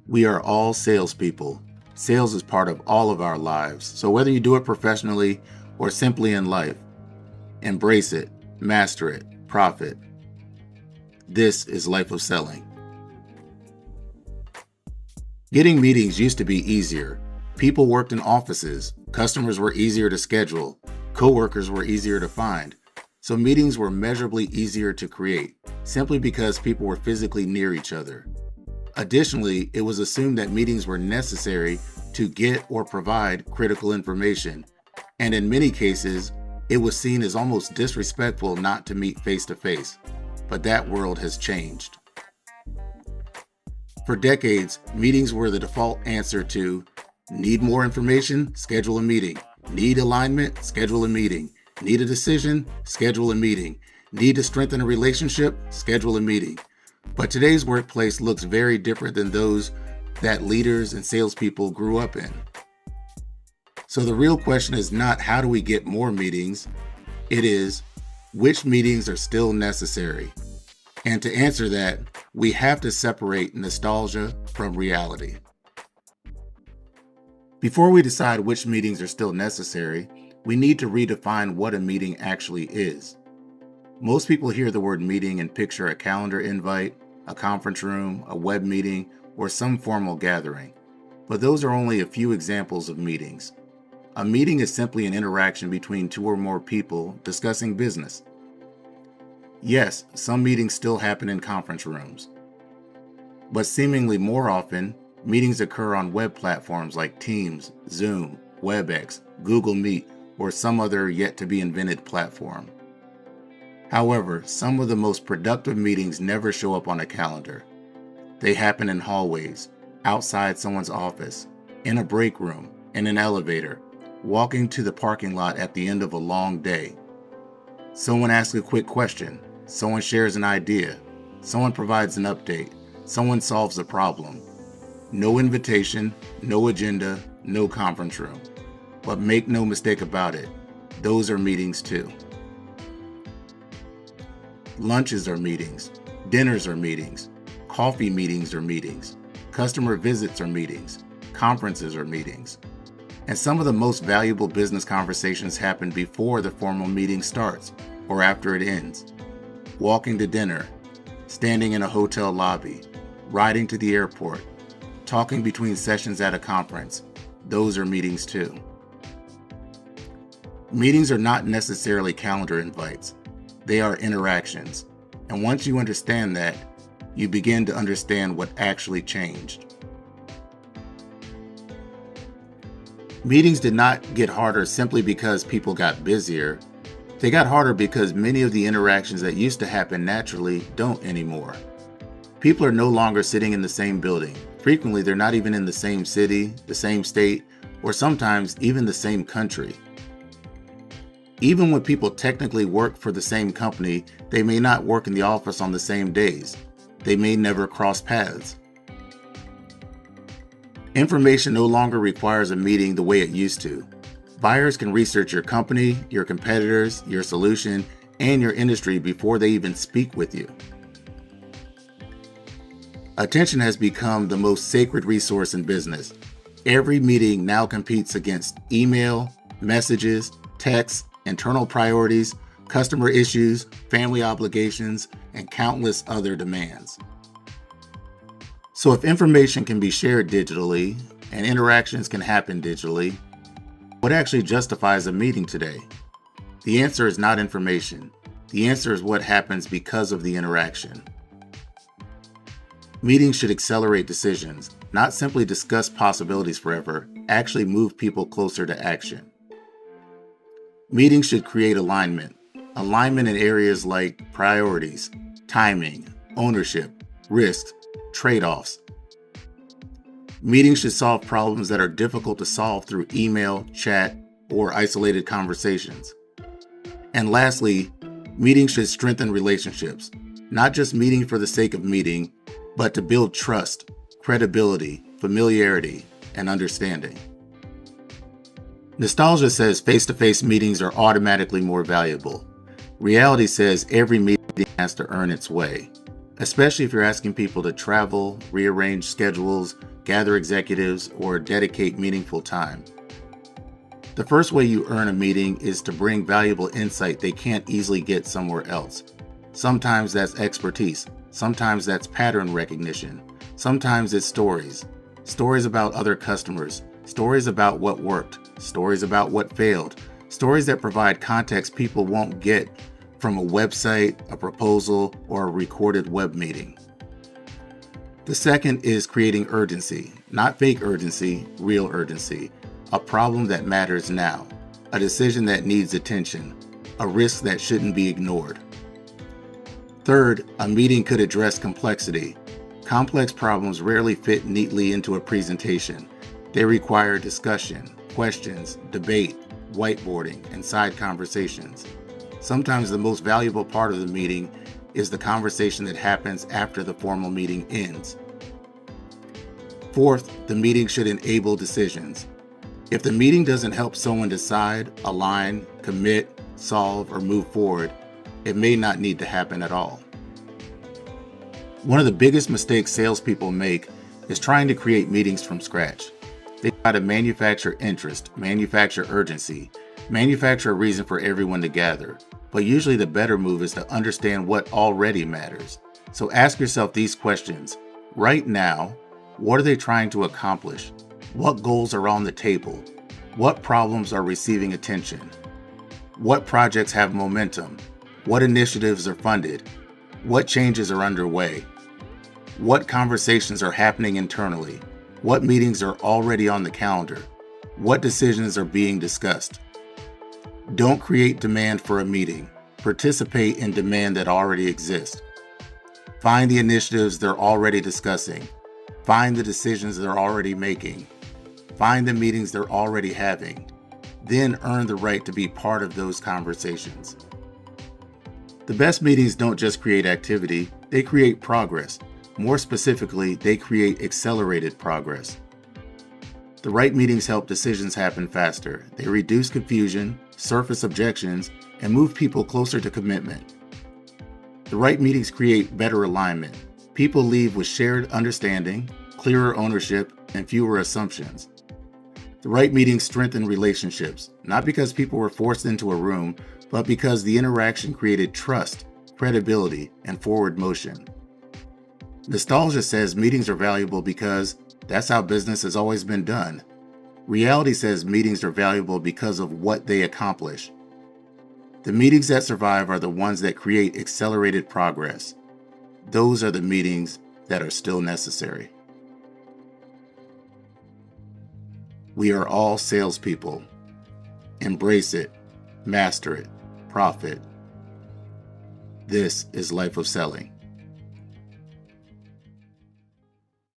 We are all salespeople. Sales is part of all of our lives. So whether you do it professionally or simply in life, embrace it, master it, profit. This is Life of Selling. Getting meetings used to be easier. People worked in offices. Customers were easier to schedule. Coworkers were easier to find. So meetings were measurably easier to create, simply because people were physically near each other. Additionally, it was assumed that meetings were necessary to get or provide critical information, and in many cases, it was seen as almost disrespectful not to meet face-to-face. But that world has changed. For decades, meetings were the default answer to need more information, schedule a meeting. Need alignment, schedule a meeting. Need a decision, schedule a meeting. Need to strengthen a relationship, schedule a meeting. But today's workplace looks very different than those that leaders and salespeople grew up in. So the real question is not how do we get more meetings? It is which meetings are still necessary? And to answer that, we have to separate nostalgia from reality. Before we decide which meetings are still necessary, we need to redefine what a meeting actually is. Most people hear the word meeting and picture a calendar invite, a conference room, a web meeting, or some formal gathering. But those are only a few examples of meetings. A meeting is simply an interaction between two or more people discussing business. Yes, some meetings still happen in conference rooms. But seemingly more often, meetings occur on web platforms like Teams, Zoom, WebEx, Google Meet, or some other yet-to-be-invented platform. However, some of the most productive meetings never show up on a calendar. They happen in hallways, outside someone's office, in a break room, in an elevator, walking to the parking lot at the end of a long day. Someone asks a quick question, someone shares an idea, someone provides an update, someone solves a problem. No invitation, no agenda, no conference room. But make no mistake about it, those are meetings too. Lunches are meetings, dinners are meetings, coffee meetings are meetings, customer visits are meetings, conferences are meetings. And some of the most valuable business conversations happen before the formal meeting starts or after it ends. Walking to dinner, standing in a hotel lobby, riding to the airport, talking between sessions at a conference, those are meetings too. Meetings are not necessarily calendar invites. They are interactions. And once you understand that, you begin to understand what actually changed. Meetings did not get harder simply because people got busier. They got harder because many of the interactions that used to happen naturally don't anymore. People are no longer sitting in the same building. Frequently, they're not even in the same city, the same state, or sometimes even the same country. Even when people technically work for the same company, they may not work in the office on the same days. They may never cross paths. Information no longer requires a meeting the way it used to. Buyers can research your company, your competitors, your solution, and your industry before they even speak with you. Attention has become the most sacred resource in business. Every meeting now competes against email, messages, texts, internal priorities, customer issues, family obligations, and countless other demands. So if information can be shared digitally and interactions can happen digitally, what actually justifies a meeting today? The answer is not information. The answer is what happens because of the interaction. Meetings should accelerate decisions, not simply discuss possibilities forever, actually move people closer to action. Meetings should create alignment in areas like priorities, timing, ownership, risks, trade-offs. Meetings should solve problems that are difficult to solve through email, chat, or isolated conversations. And lastly, meetings should strengthen relationships, not just meeting for the sake of meeting, but to build trust, credibility, familiarity, and understanding. Nostalgia says face-to-face meetings are automatically more valuable. Reality says every meeting has to earn its way, especially if you're asking people to travel, rearrange schedules, gather executives, or dedicate meaningful time. The first way you earn a meeting is to bring valuable insight they can't easily get somewhere else. Sometimes that's expertise. Sometimes that's pattern recognition. Sometimes it's stories. Stories about other customers. Stories about what worked. Stories about what failed. Stories that provide context people won't get from a website, a proposal, or a recorded web meeting. The second is creating urgency. Not fake urgency, real urgency. A problem that matters now, a decision that needs attention, a risk that shouldn't be ignored. Third, a meeting could address complexity. Complex problems rarely fit neatly into a presentation. They require discussion, questions, debate, whiteboarding, and side conversations. Sometimes the most valuable part of the meeting is the conversation that happens after the formal meeting ends. Fourth, the meeting should enable decisions. If the meeting doesn't help someone decide, align, commit, solve, or move forward, it may not need to happen at all. One of the biggest mistakes salespeople make is trying to create meetings from scratch. They try to manufacture interest, manufacture urgency, manufacture a reason for everyone to gather. But usually the better move is to understand what already matters. So ask yourself these questions. Right now, what are they trying to accomplish? What goals are on the table? What problems are receiving attention? What projects have momentum? What initiatives are funded? What changes are underway? What conversations are happening internally? What meetings are already on the calendar? What decisions are being discussed? Don't create demand for a meeting. Participate in demand that already exists. Find the initiatives they're already discussing. Find the decisions they're already making. Find the meetings they're already having. Then earn the right to be part of those conversations. The best meetings don't just create activity, they create progress. More specifically, they create accelerated progress. The right meetings help decisions happen faster. They reduce confusion, surface objections, and move people closer to commitment. The right meetings create better alignment. People leave with shared understanding, clearer ownership, and fewer assumptions. The right meetings strengthen relationships, not because people were forced into a room, but because the interaction created trust, credibility, and forward motion. Nostalgia says meetings are valuable because that's how business has always been done. Reality says meetings are valuable because of what they accomplish. The meetings that survive are the ones that create accelerated progress. Those are the meetings that are still necessary. We are all salespeople. Embrace it, master it, profit. This is Life of Selling.